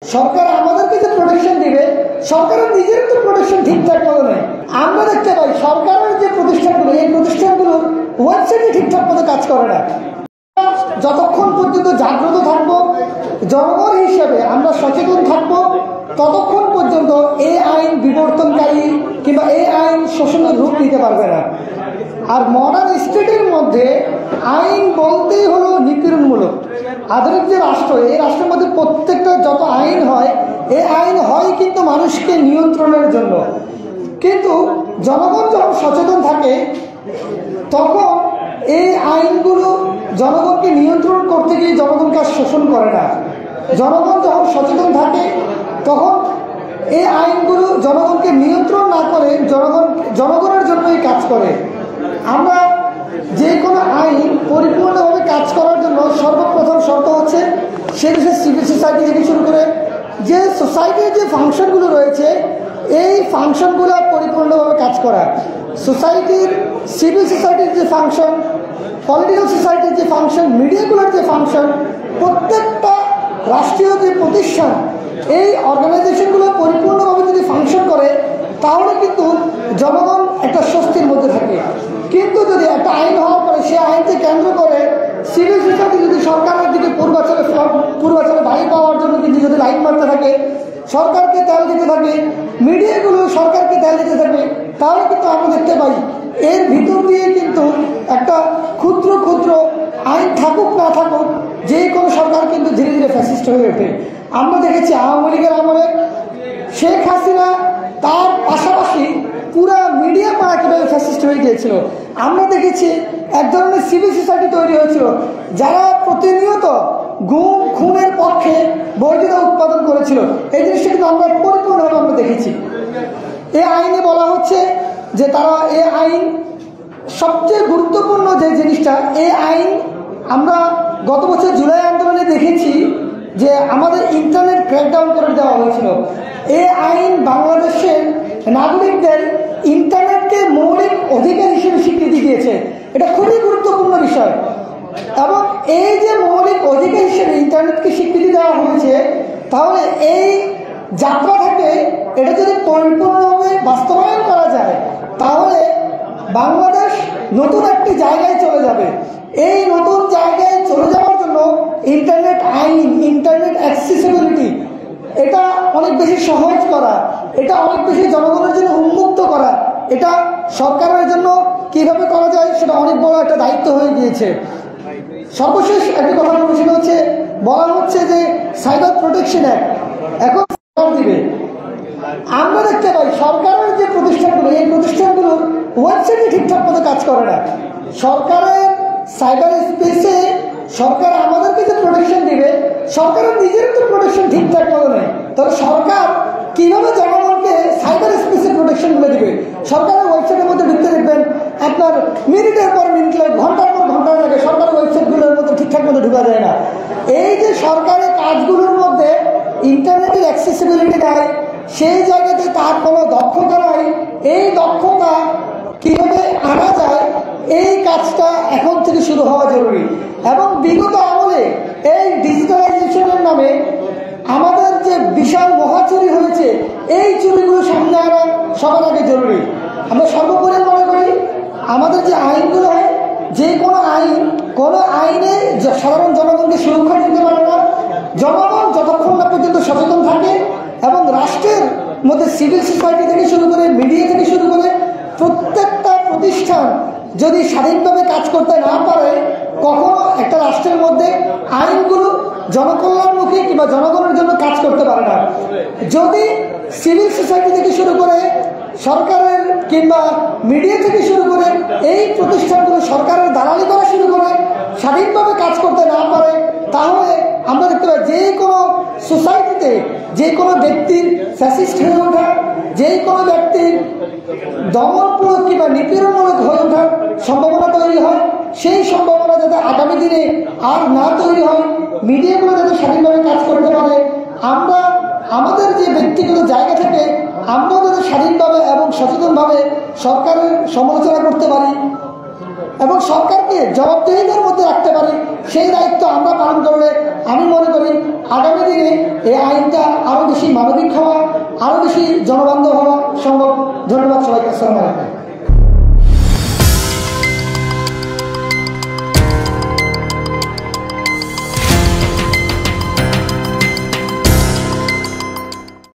সরকার আমাদেরকে যে প্রোটেকশন দিবে, সরকারের নিজের তো প্রোটেকশন ঠিকঠাক মতো নেই। আমরা দেখতে পাই সরকারের যে প্রতিষ্ঠানগুলো, এই প্রতিষ্ঠানগুলোর ওয়েবসাইটে ঠিকঠাক মতো কাজ করে না। যতক্ষণ পর্যন্ত জাগ্রত থাকবো, জনগণ হিসেবে আমরা সচেতন থাকবো, ততক্ষণ পর্যন্ত এই আইন বিবর্তনকারী কিংবা এই আইন শোষণের রূপ নিতে পারবে না। আর মডার্ন স্টেটের মধ্যে আইন বলতেই হলো নিপীড়নমূলক। আধুনিক যে রাষ্ট্র, এই রাষ্ট্রের মধ্যে প্রত্যেকটা যত আইন হয়, এই আইন হয় কিন্তু মানুষকে নিয়ন্ত্রণের জন্য। কিন্তু জনগণ যখন সচেতন থাকে, তখন এই আইনগুলো জনগণকে নিয়ন্ত্রণ করতে গিয়ে জনগণকে শোষণ করে না। জনগণ যখন সচেতন থাকে, তখন এই আইনগুলো জনগণকে নিয়ন্ত্রণ না করে জনগণের জন্যই কাজ করে। আমরা যে কোনো আইন পরিপূর্ণভাবে কাজ করার জন্য সর্বপ্রথম শর্ত হচ্ছে সে দেশের সিভিল সোসাইটি থেকে শুরু করে যে সোসাইটির যে ফাংশনগুলো রয়েছে, এই ফাংশনগুলো পরিপূর্ণভাবে কাজ করা। সোসাইটির, সিভিল সোসাইটির যে ফাংশন, পলিটিক্যাল সোসাইটির যে ফাংশন, মিডিয়াগুলোর যে ফাংশন, প্রত্যেকটা রাষ্ট্রীয় যে প্রতিষ্ঠান, এই অর্গানাইজেশনগুলো পরিপূর্ণভাবে যদি ফাংশন করে, তাহলে কিন্তু জনগণ একটা স্বস্তির মধ্যে থাকে। কিন্তু যদি একটা আইন হওয়ার পরে সে আইনকে কেন্দ্র করে সিভিল সোসাইটি যদি সরকারের দিকে পূর্বাচলে বাড়ি পাওয়ার জন্য কিন্তু যদি লাইন মারতে থাকে, সরকারকে তেল দিতে থাকে, মিডিয়াগুলো সরকারকে তেল দিতে থাকে, তাহলে কিন্তু আমরা দেখতে পাই এর ভিতর দিয়ে কিন্তু একটা ক্ষুদ্র ক্ষুদ্র আইন থাকুক না থাকুক, যে কোনো সরকার কিন্তু ধীরে ধীরে ফ্যাসিস্ট হয়ে ওঠে। আমরা দেখেছি আওয়ামী লীগের আমলে শেখ হাসিনা তার পাশাপাশি পুরা মিডিয়া পাড়া কীভাবে ফ্যাসিস্ট হয়ে গিয়েছিল। আমরা দেখেছি এক ধরনের সিভিল সোসাইটি তৈরি হয়েছিল, যারা প্রতিনিয়ত গুম খুনের পক্ষে বৈধতা উৎপাদন করেছিল। এই জিনিসটা কিন্তু আমরা পরিপূর্ণভাবে আমরা দেখেছি। এই আইনে বলা হচ্ছে যে তারা এই আইন সবচেয়ে গুরুত্বপূর্ণ যে জিনিসটা, এই আইন আমরা গত বছর জুলাই আন্দোলনে দেখেছি যে আমাদের ইন্টারনেট ক্র্যাকডাউন করে দেওয়া হয়েছিল। এই আইন বাংলাদেশের নাগরিকদের ইন্টারনেটকে মৌলিক অধিকার হিসেবে স্বীকৃতি দিয়েছে। এটা খুবই গুরুত্বপূর্ণ বিষয়। এবং এই যে মৌলিক অধিকার হিসেবে ইন্টারনেটকে স্বীকৃতি দেওয়া হয়েছে, তাহলে এই যাত্রা থেকে এটা যদি পরিপূর্ণভাবে বাস্তবায়ন করা যায়, তাহলে বাংলাদেশ নতুন একটি জায়গায় চলে যাবে। এই নতুন জায়গায় চলে যাওয়ার জন্য ইন্টারনেট আইন, ইন্টারনেট অ্যাক্সেসিবিলিটি, এটা অনেক বেশি সহজ করা, এটা অনেক বেশি জনগণের জন্য উন্মুক্ত করা, এটা সরকারের জন্য কিভাবে করা যায় সেটা অনেক বড় একটা দায়িত্ব হয়ে গিয়েছে। সর্বশেষ একটা কথা সেটা হচ্ছে, বলা হচ্ছে যে সাইবার প্রোটেকশন অ্যাক্ট এখন সরকার দিবে। আমরা দেখতে পাই সরকারের যে প্রতিষ্ঠানগুলো, এই প্রতিষ্ঠানগুলোর ওয়েবসাইটে ঠিকঠাক মতো কাজ করে না। সরকারের সাইবার স্পেসে সরকার আমাদেরকে যে প্রোটেকশন দিবে, সরকারের নিজের তো প্রোটেকশন ঠিকঠাক মতো নেই। তবে সরকার কিভাবে জনগণকে সাইবার স্পেসে প্রোটেকশনগুলো দিবে? সরকারের ওয়েবসাইটের মধ্যে ঢুকতে দেখবেন আপনার মিনিটের পর মিনিট লাগে, ঘন্টার পর ঘন্টা লাগে, সরকারের ওয়েবসাইটগুলোর মধ্যে ঠিকঠাক মতো ঢুকা যায় না। এই যে সরকারের কাজগুলোর মধ্যে ইন্টারনেটের অ্যাক্সেসিবিলিটি নাই, সেই জায়গাতে তার কোনো দক্ষতা নাই। এই দক্ষতা কিভাবে আনা যায়, এই কাজটা এখন থেকে শুরু হওয়া জরুরি। এবং বিগত আমলে এই ডিজিটালাইজেশনের নামে আমাদের যে বিশাল মহা চুরি হয়েছে, এই চুরিগুলো সামনে আনা সবার আগে জরুরি। আমরা সর্বোপরি মনে করি আমাদের যে আইনগুলো হয়, যে কোনো আইনে সাধারণ জনগণকে সুরক্ষা দিতে পারে না। জনগণ যতক্ষণ না পর্যন্ত সচেতন থাকে এবং রাষ্ট্রের মধ্যে সিভিল সোসাইটি থেকে শুরু করে, মিডিয়া থেকে শুরু করে প্রত্যেকটা প্রতিষ্ঠান যদি স্বাধীনভাবে কাজ করতে না পারে, কখনো একটা রাষ্ট্রের মধ্যে আইনগুলো জনকল্যাণমুখী কিংবা জনগণের জন্য কাজ করতে পারে না। যদি সিভিল সোসাইটি থেকে শুরু করে, সরকারের কিংবা মিডিয়া থেকে শুরু করে এই প্রতিষ্ঠানগুলো সরকারের দালালি করা শুরু করে, স্বাধীনভাবে কাজ করতে না পারে, তাহলে আমরা দেখতে পাই যে কোনো সোসাইটিতে যে কোনো ব্যক্তির ফ্যাসিস্ট হয়ে ওঠা, যে কোনো ব্যক্তির দমনমূলক কিংবা নিপীড়নমূলক হয়ে ওঠার সম্ভাবনা তৈরি হয়। সেই সম্ভাবনা যাতে আগামী দিনে আর না তৈরি হয়, মিডিয়াগুলো যাতে স্বাধীনভাবে কাজ করতে পারে, আমরা আমাদের যে ব্যক্তিগত জায়গা থেকে আমরা যাতে স্বাধীনভাবে এবং সচেতনভাবে সরকারের সমালোচনা করতে পারি, এবং সরকারকে জবাবদিহিতার মধ্যে রাখতে পারি, সেই দায়িত্ব আমরা পালন করলে আমি মনে করি আগামী দিনে এই আইনটা আরও বেশি মানবিক হওয়া, আরও বেশি জনবান্ধব হওয়া সম্ভব। ধন্যবাদ সবাইকে। আসসালামু আলাইকুম।